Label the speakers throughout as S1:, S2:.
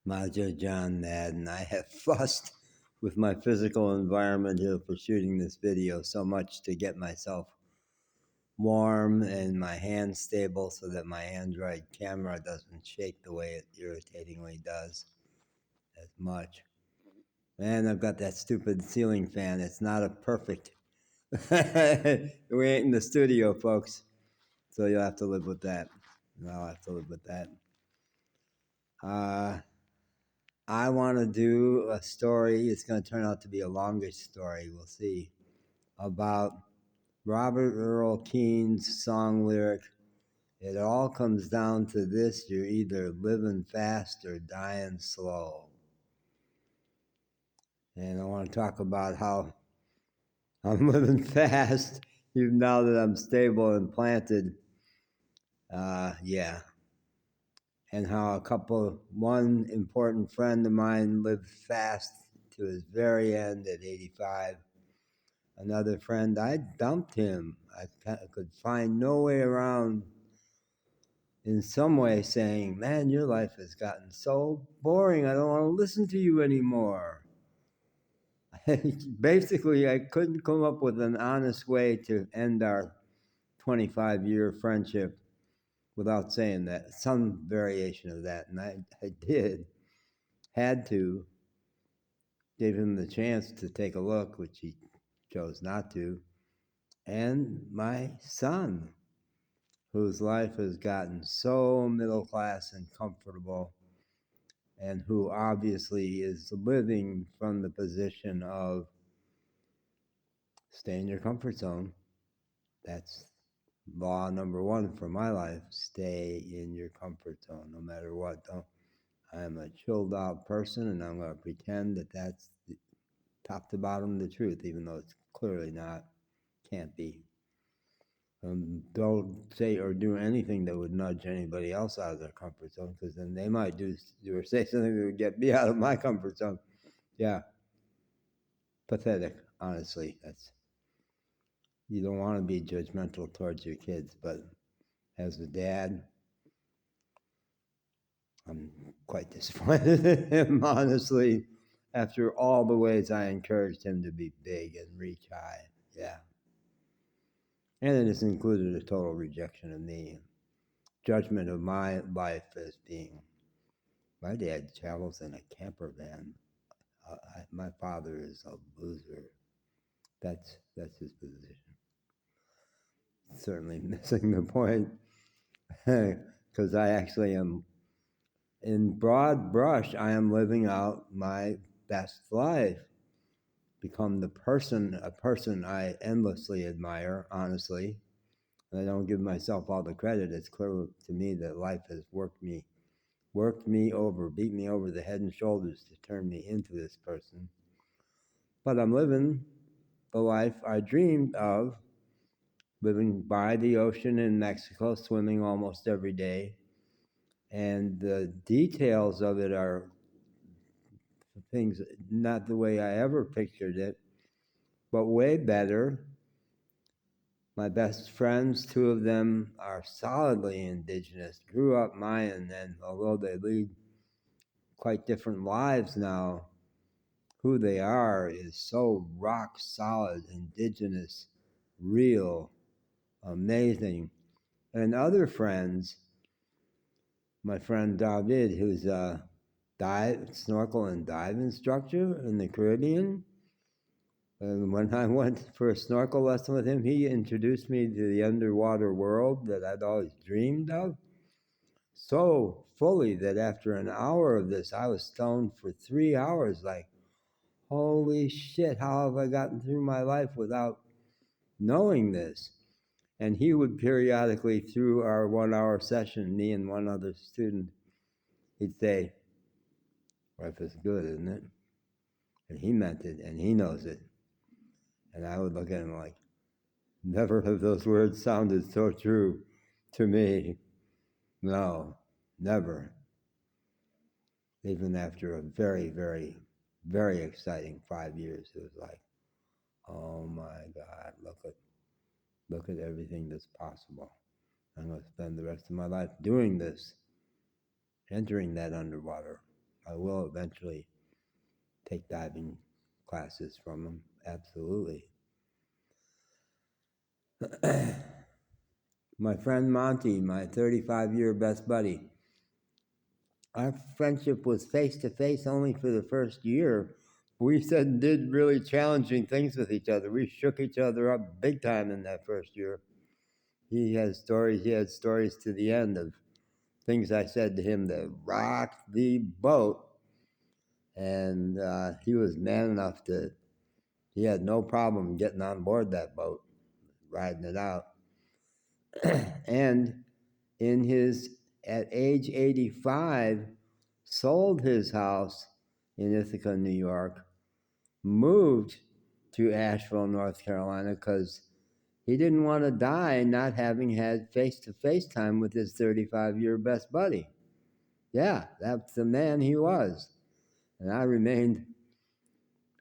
S1: Maja John Madden. I have fussed with my physical environment here for shooting this video so much to get myself warm and my hands stable so that my Android camera doesn't shake the way it irritatingly does as much. And I've got that stupid ceiling fan. It's not a perfect. We ain't in the studio, folks. So you'll have to live with that. I'll have to live with that. I want to do a story. It's going to turn out to be a longish story. We'll see. About Robert Earl Kean's song lyric. It all comes down to this: you're either living fast or dying slow. And I want to talk about how I'm living fast, even now that I'm stable and planted. Yeah. And how one important friend of mine lived fast to his very end at 85. Another friend, I dumped him. I could find no way around, in some way, saying, man, your life has gotten so boring, I don't want to listen to you anymore. Basically, I couldn't come up with an honest way to end our 25-year friendship without saying that, some variation of that. And I did, had to, gave him the chance to take a look, which he chose not to. And my son, whose life has gotten so middle class and comfortable, and who obviously is living from the position of stay in your comfort zone. That's law number one for my life. Stay in your comfort zone, no matter what. I'm a chilled out person, and I'm going to pretend that that's top to bottom the truth, even though it's clearly not, can't be. Don't say or do anything that would nudge anybody else out of their comfort zone, because then they might do or say something that would get me out of my comfort zone. Yeah, pathetic, honestly. You don't want to be judgmental towards your kids, but as a dad, I'm quite disappointed in him, honestly, after all the ways I encouraged him to be big and reach high. Yeah. And it has included a total rejection of me, judgment of my life as being, my dad travels in a camper van. My father is a loser. That's his position. Certainly missing the point, because I actually am, in broad brush, I am living out my best life. Become a person I endlessly admire, honestly. I don't give myself all the credit. It's clear to me that life has worked me over, beat me over the head and shoulders to turn me into this person. But I'm living the life I dreamed of, living by the ocean in Mexico, swimming almost every day. And the details of it are things not the way I ever pictured it, but way better. My best friends, two of them are solidly indigenous, grew up Mayan, and although they lead quite different lives now, who they are is so rock solid, indigenous, real, amazing. And other friends, my friend David, who's a snorkel and dive instructor in the Caribbean. And when I went for a snorkel lesson with him, he introduced me to the underwater world that I'd always dreamed of so fully that after an hour of this, I was stoned for 3 hours, like, holy shit, how have I gotten through my life without knowing this? And he would periodically, through our 1 hour session, me and one other student, he'd say, life is good, isn't it? And he meant it, and he knows it. And I would look at him like, never have those words sounded so true to me. No, never. Even after a very, very, very exciting 5 years, it was like, oh my God, look at everything that's possible. I'm going to spend the rest of my life doing this, entering that underwater I will eventually take diving classes from him. Absolutely. My friend Monty, my 35-year best buddy, our friendship was face-to-face only for the first year. We said and did really challenging things with each other. We shook each other up big time in that first year. He had stories to the end of things I said to him that rocked the boat. And he was man enough he had no problem getting on board that boat, riding it out. And at age 85, sold his house in Ithaca, New York, moved to Asheville, North Carolina, because he didn't want to die not having had face-to-face time with his 35-year best buddy. Yeah, that's the man he was. And I remained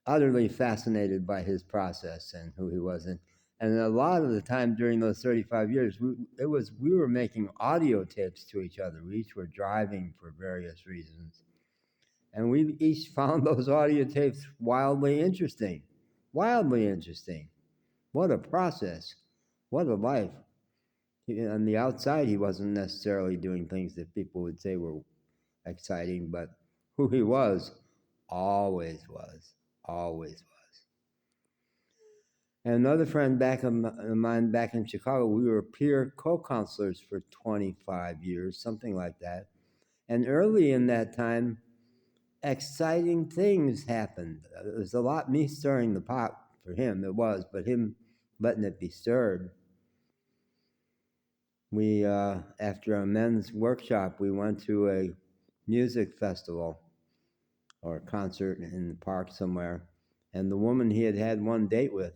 S1: utterly fascinated by his process and who he was. And a lot of the time during those 35 years, we were making audio tapes to each other. We each were driving for various reasons. And we each found those audio tapes wildly interesting. Wildly interesting. What a process. What a life. On the outside, he wasn't necessarily doing things that people would say were exciting, but who he was, always was. Always was. And another friend of mine back in Chicago, we were peer co-counselors for 25 years, something like that. And early in that time, exciting things happened. It was a lot me stirring the pot for him, it was, but him letting it be stirred. We, after a men's workshop, we went to a music festival or a concert in the park somewhere. And the woman he had one date with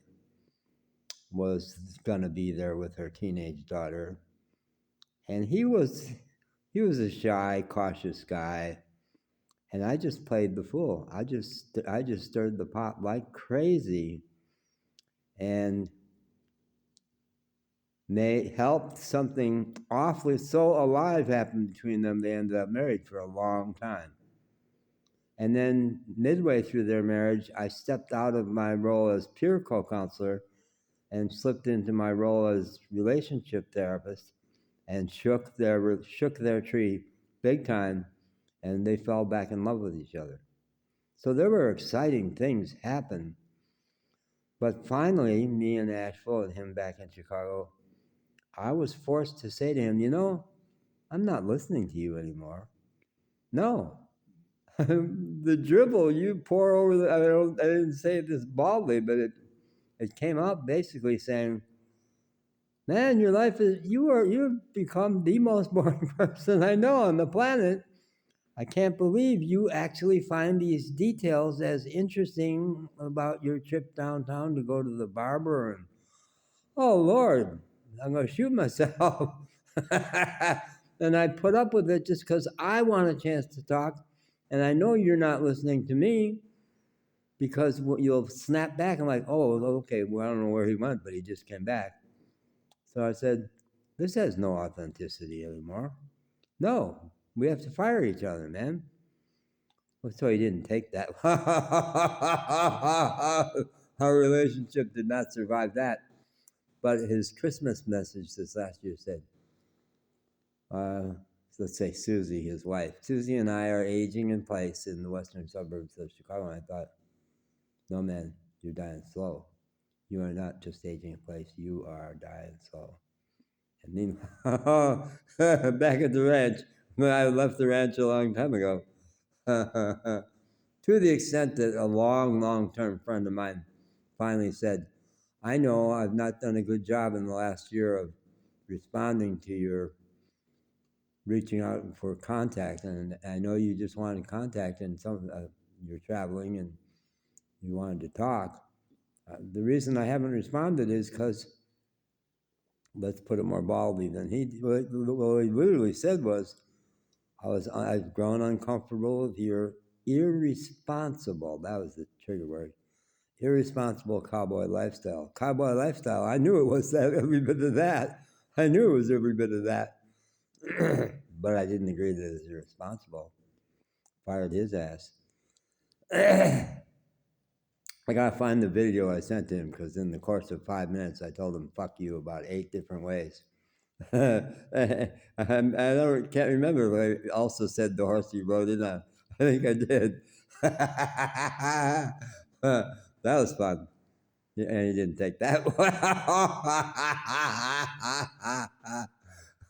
S1: was going to be there with her teenage daughter. And he was a shy, cautious guy. And I just played the fool. I just stirred the pot like crazy. And they helped something awfully so alive happen between them. They ended up married for a long time. And then midway through their marriage, I stepped out of my role as peer co-counselor and slipped into my role as relationship therapist and shook their tree big time, and they fell back in love with each other. So there were exciting things happen. But finally, me in Asheville and him back in Chicago, I was forced to say to him, I'm not listening to you anymore. No. The dribble you pour over I didn't say this baldly, but it came out basically saying, man, your life you've become the most boring person I know on the planet. I can't believe you actually find these details as interesting about your trip downtown to go to the barber. And oh, Lord, I'm going to shoot myself. And I put up with it just because I want a chance to talk. And I know you're not listening to me because you'll snap back. I'm like, oh, okay, well, I don't know where he went, but he just came back. So I said, this has no authenticity anymore. No, we have to fire each other, man. Well, so he didn't take that. Our relationship did not survive that. But his Christmas message this last year said, let's say Susie, his wife. Susie and I are aging in place in the western suburbs of Chicago. And I thought, no, man, you're dying slow. You are not just aging in place. You are dying slow. And meanwhile, back at the ranch, when I left the ranch a long time ago, to the extent that a long-term friend of mine finally said, I know I've not done a good job in the last year of responding to your reaching out for contact, and I know you just wanted contact, and you're traveling and you wanted to talk. The reason I haven't responded is because, let's put it more baldly than what he literally said was, I've grown uncomfortable with your irresponsible, that was the trigger word, irresponsible cowboy lifestyle. Cowboy lifestyle, I knew it was every bit of that. I knew it was every bit of that. But I didn't agree that it was irresponsible. fired his ass. I gotta find the video I sent to him because in the course of 5 minutes, I told him "fuck you" about 8 different ways. I can't remember, but I also said the horse you rode in on. I think I did. That was fun. Yeah, and he didn't take that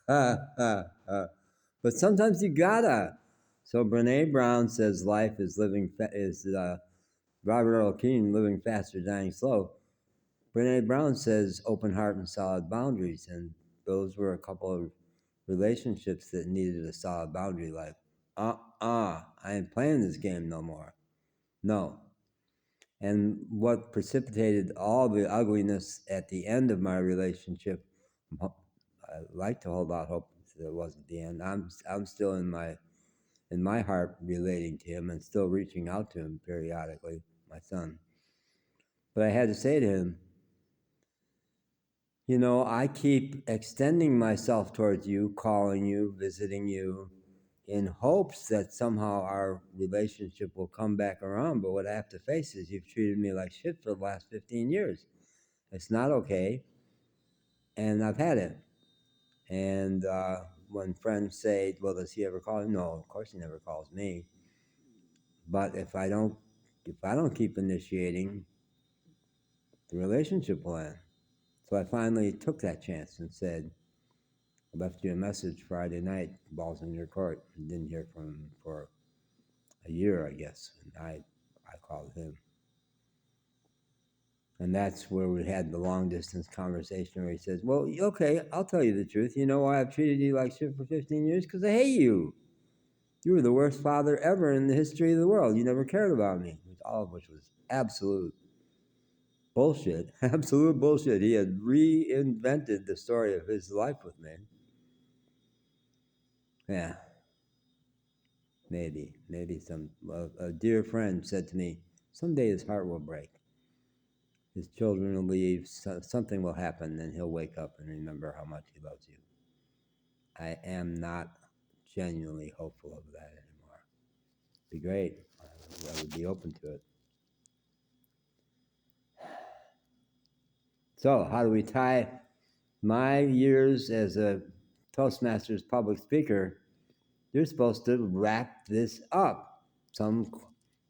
S1: well. But sometimes you gotta. So Brene Brown says life is Robert Earl Kean, living faster, dying slow. Brene Brown says open heart and solid boundaries, and those were a couple of relationships that needed a solid boundary. Like, I ain't playing this game no more. No. And what precipitated all the ugliness at the end of my relationship, I like to hold out hope that it wasn't the end. I'm still in my heart relating to him and still reaching out to him periodically, my son. But I had to say to him, you know, I keep extending myself towards you, calling you, visiting you, in hopes that somehow our relationship will come back around. But what I have to face is you've treated me like shit for the last 15 years. It's not okay. And I've had it. And when friends say, well, does he ever call you? No, of course he never calls me. But if I don't keep initiating, the relationship will end. So I finally took that chance and said, I left you a message Friday night, ball's in your court. I didn't hear from him for a year, I guess. And I called him. And that's where we had the long distance conversation where he says, well, okay, I'll tell you the truth. You know why I've treated you like shit for 15 years? Because I hate you. You were the worst father ever in the history of the world. You never cared about me. All of which was absolute bullshit. Absolute bullshit. He had reinvented the story of his life with me. Yeah. Maybe a dear friend said to me, someday his heart will break. His children will leave, something will happen, and he'll wake up and remember how much he loves you. I am not genuinely hopeful of that anymore. It'd be great. I would be open to it. So, how do we tie my years as a Toastmasters public speaker? You're supposed to wrap this up.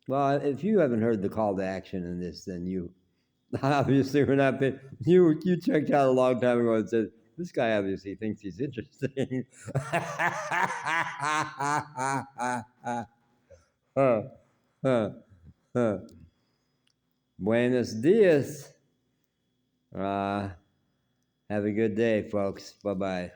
S1: Well, if you haven't heard the call to action in this, then you obviously we're not been, you checked out a long time ago and said, this guy obviously thinks he's interesting. Buenos dias. Have a good day, folks. Bye-bye.